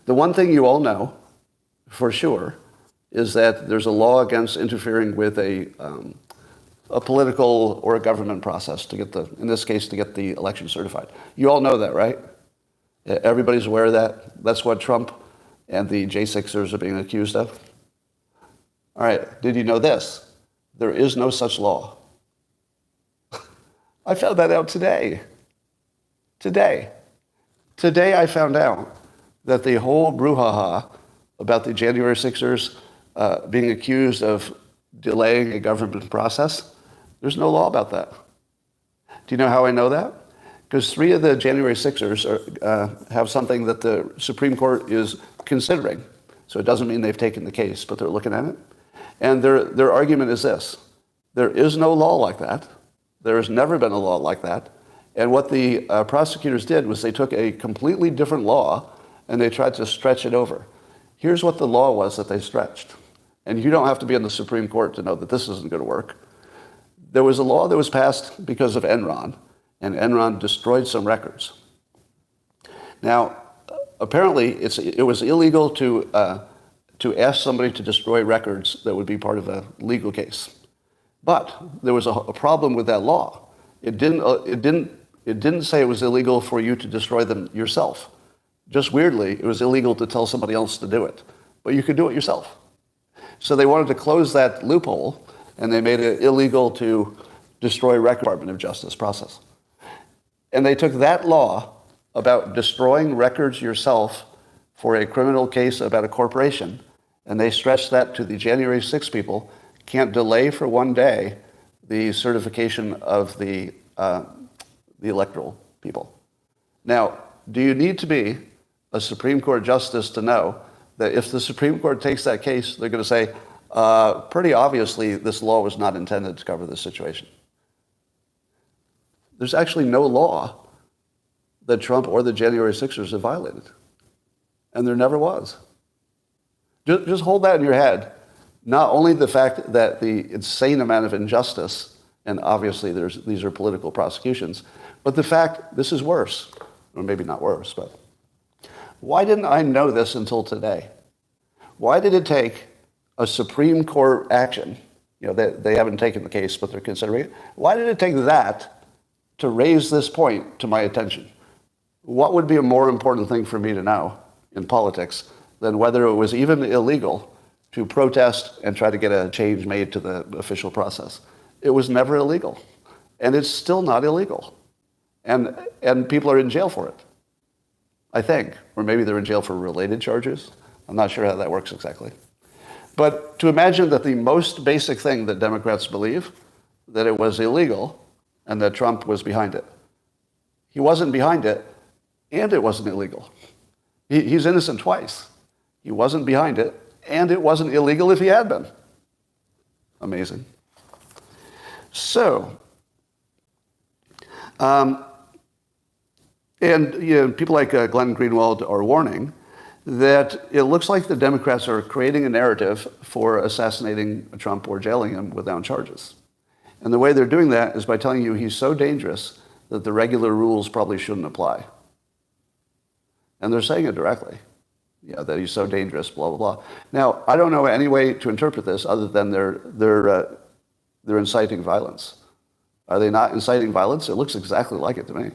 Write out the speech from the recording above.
The one thing you all know for sure is that there's a law against interfering with a political or a government process to get in this case, to get the election certified. You all know that, right? Everybody's aware of that. That's what Trump and the J6ers are being accused of. All right, did you know this? There is no such law. I found that out today. Today I found out that the whole brouhaha about the January 6ers being accused of delaying a government process, there's no law about that. Do you know how I know that? Because 3 of the January 6ers have something that the Supreme Court is considering. So it doesn't mean they've taken the case, but they're looking at it. And their argument is this: there is no law like that. There has never been a law like that. And what the prosecutors did was they took a completely different law and they tried to stretch it over. Here's what the law was that they stretched. And you don't have to be in the Supreme Court to know that this isn't going to work. There was a law that was passed because of Enron, and Enron destroyed some records. Now, apparently, it was illegal to ask somebody to destroy records that would be part of a legal case. But there was a problem with that law. It didn't say it was illegal for you to destroy them yourself. Just weirdly, it was illegal to tell somebody else to do it. But you could do it yourself. So they wanted to close that loophole, and they made it illegal to destroy records in the Department of Justice process. And they took that law about destroying records yourself for a criminal case about a corporation, and they stretched that to the January 6 people can't delay for one day the certification of the electoral people. Now, do you need to be a Supreme Court justice to know that if the Supreme Court takes that case, they're going to say, pretty obviously, this law was not intended to cover this situation? There's actually no law that Trump or the January 6ers have violated. And there never was. Just hold that in your head. Not only the fact that the insane amount of injustice, and obviously these are political prosecutions, but the fact this is worse, or maybe not worse, but why didn't I know this until today? Why did it take a Supreme Court action, they haven't taken the case, but they're considering it, why did it take that to raise this point to my attention? What would be a more important thing for me to know in politics than whether it was even illegal to protest and try to get a change made to the official process? It was never illegal. And it's still not illegal. And people are in jail for it, I think. Or maybe they're in jail for related charges. I'm not sure how that works exactly. But to imagine that the most basic thing that Democrats believe, that it was illegal and that Trump was behind it. He wasn't behind it, and it wasn't illegal. He's innocent twice. He wasn't behind it, and it wasn't illegal if he had been. Amazing. So, people like Glenn Greenwald are warning that it looks like the Democrats are creating a narrative for assassinating Trump or jailing him without charges. And the way they're doing that is by telling you he's so dangerous that the regular rules probably shouldn't apply. And they're saying it directly. That he's so dangerous, blah, blah, blah. Now, I don't know any way to interpret this other than they're inciting violence. Are they not inciting violence? It looks exactly like it to me.